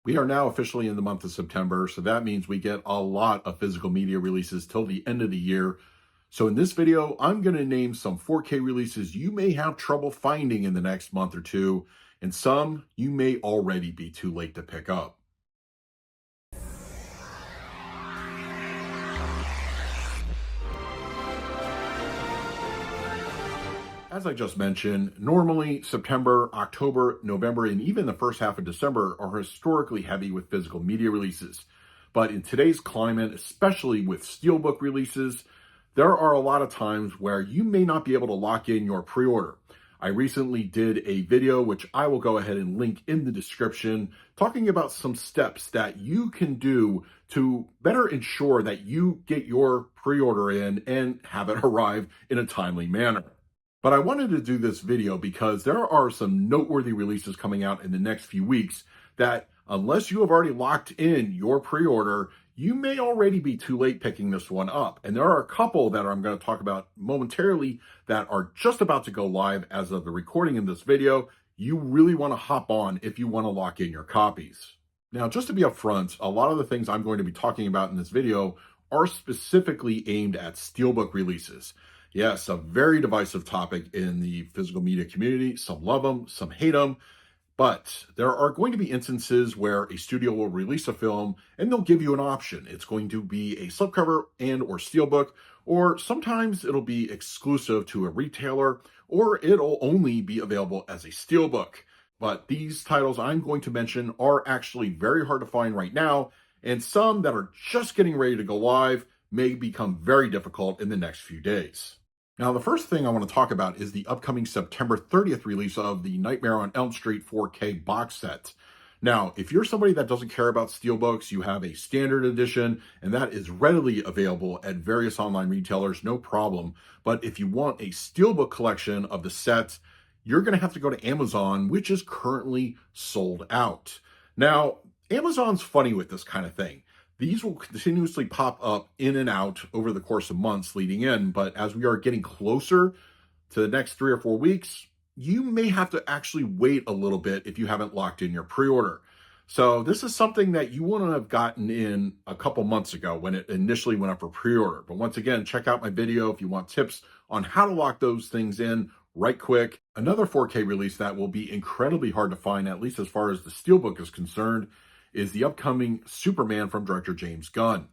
We are now officially in the month of September, so that means we get a lot of physical media releases till the end of the year. So in this video, I'm going to name some 4K releases you may have trouble finding in the next month or two, and some you may already be too late to pick up. As I just mentioned, normally September, October, November, and even the first half of December are historically heavy with physical media releases. But in today's climate, especially with steelbook releases, there are a lot of times where you may not be able to lock in your pre-order. I recently did a video, which I will go ahead and link in the description, talking about some steps that you can do to better ensure that you get your pre-order in and have it arrive in a timely manner. But I wanted to do this video because there are some noteworthy releases coming out in the next few weeks that, unless you have already locked in your pre-order, you may already be too late picking this one up. And there are a couple that I'm going to talk about momentarily that are just about to go live as of the recording in this video. You really want to hop on if you want to lock in your copies. Now, just to be upfront, a lot of the things I'm going to be talking about in this video are specifically aimed at steelbook releases. Yes, a very divisive topic in the physical media community. Some love them, some hate them. But there are going to be instances where a studio will release a film and they'll give you an option. It's going to be a slipcover and or steelbook, or sometimes it'll be exclusive to a retailer, or it'll only be available as a steelbook. But these titles I'm going to mention are actually very hard to find right now, and some that are just getting ready to go live may become very difficult in the next few days. Now, the first thing I want to talk about is the upcoming September 30th release of the Nightmare on Elm Street 4K box set. Now, if you're somebody that doesn't care about steelbooks, you have a standard edition, and that is readily available at various online retailers, no problem. But if you want a steelbook collection of the set, you're going to have to go to Amazon, which is currently sold out. Now, Amazon's funny with this kind of thing. These will continuously pop up in and out over the course of months leading in, but as we are getting closer to the next 3 or 4 weeks, you may have to actually wait a little bit if you haven't locked in your pre-order. So this is something that you wouldn't have gotten in a couple months ago when it initially went up for pre-order. But once again, check out my video if you want tips on how to lock those things in right quick. Another 4K release that will be incredibly hard to find, at least as far as the steelbook is concerned, is the upcoming Superman from director James Gunn.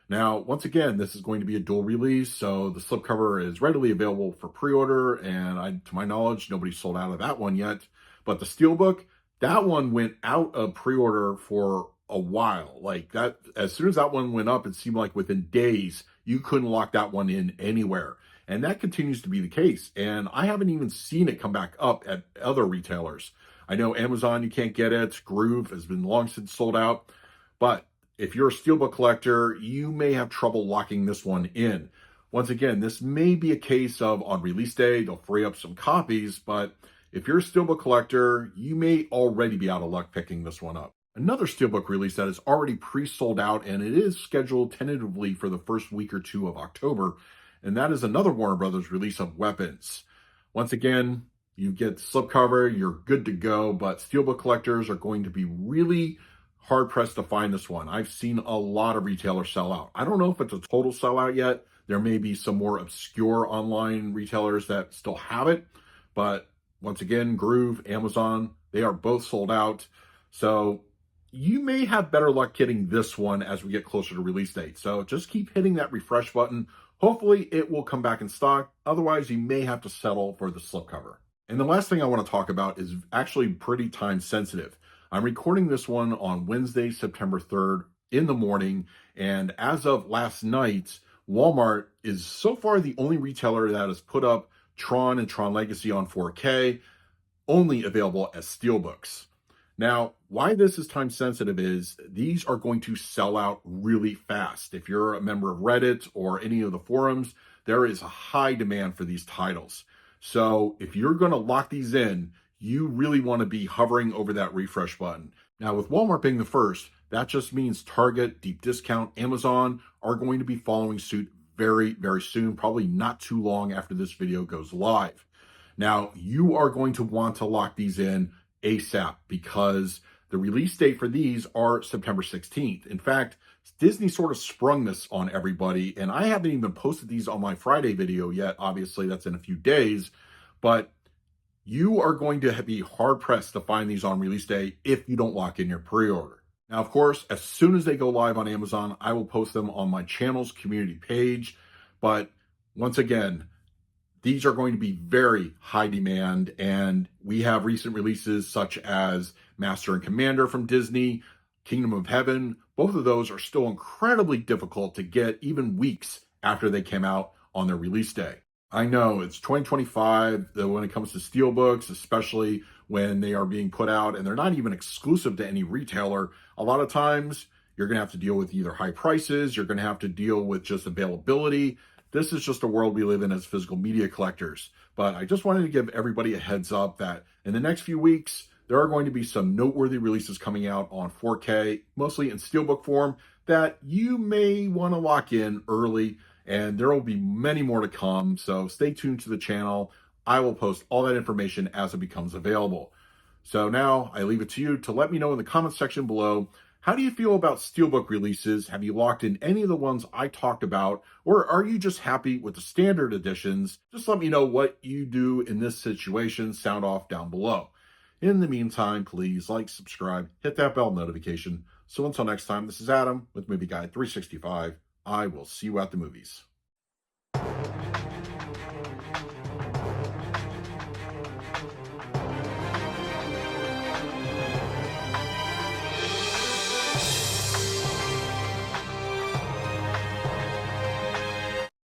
Now, once again, this is going to be a dual release, so the slipcover is readily available for pre-order, and to my knowledge, nobody's sold out of that one yet. But the steelbook, that one went out of pre-order for a while. Like that, as soon as that one went up, it seemed like within days, you couldn't lock that one in anywhere. And that continues to be the case. And I haven't even seen it come back up at other retailers. I know Amazon, you can't get it. Groove has been long since sold out. But if you're a steelbook collector, you may have trouble locking this one in. Once again, this may be a case of on release day, they'll free up some copies. But if you're a steelbook collector, you may already be out of luck picking this one up. Another steelbook release that is already pre-sold out, and it is scheduled tentatively for the first week or two of October. And that is another Warner Brothers release of Weapons. Once again, you get the slipcover, you're good to go, but steelbook collectors are going to be really hard-pressed to find this one. I've seen a lot of retailers sell out. I don't know if it's a total sellout yet. There may be some more obscure online retailers that still have it, but once again, Groove, Amazon, they are both sold out. So you may have better luck getting this one as we get closer to release date. So just keep hitting that refresh button. Hopefully it will come back in stock. Otherwise, you may have to settle for the slipcover. And the last thing I want to talk about is actually pretty time sensitive. I'm recording this one on Wednesday, September 3rd in the morning. And as of last night, Walmart is so far the only retailer that has put up Tron and Tron Legacy on 4K, only available as steelbooks. Now, why this is time sensitive is these are going to sell out really fast. If you're a member of Reddit or any of the forums, there is a high demand for these titles. So if you're going to lock these in, you really want to be hovering over that refresh button. Now, with Walmart being the first, that just means Target, Deep Discount, Amazon are going to be following suit very, very soon, probably not too long after this video goes live. Now, you are going to want to lock these in ASAP because The release date for these are September 16th. In fact, Disney sort of sprung this on everybody, and I haven't even posted these on my Friday video yet. Obviously, that's in a few days, but you are going to be hard pressed to find these on release day if you don't lock in your pre-order. Now, of course, as soon as they go live on Amazon, I will post them on my channel's community page. But once again, these are going to be very high demand, and we have recent releases such as Master and Commander from Disney, Kingdom of Heaven. Both of those are still incredibly difficult to get even weeks after they came out on their release day. I know it's 2025 when it comes to steelbooks, especially when they are being put out and they're not even exclusive to any retailer. A lot of times you're going to have to deal with either high prices, you're going to have to deal with just availability. This is just a world we live in as physical media collectors. But I just wanted to give everybody a heads up that in the next few weeks, there are going to be some noteworthy releases coming out on 4K, mostly in steelbook form, that you may want to lock in early, and there will be many more to come. So stay tuned to the channel. I will post all that information as it becomes available. So now I leave it to you to let me know in the comments section below, how do you feel about steelbook releases? Have you locked in any of the ones I talked about, or are you just happy with the standard editions? Just let me know what you do in this situation. Sound off down below. In the meantime, please like, subscribe, hit that bell notification. So until next time, this is Adam with Movie Guide 365. I will see you at the movies.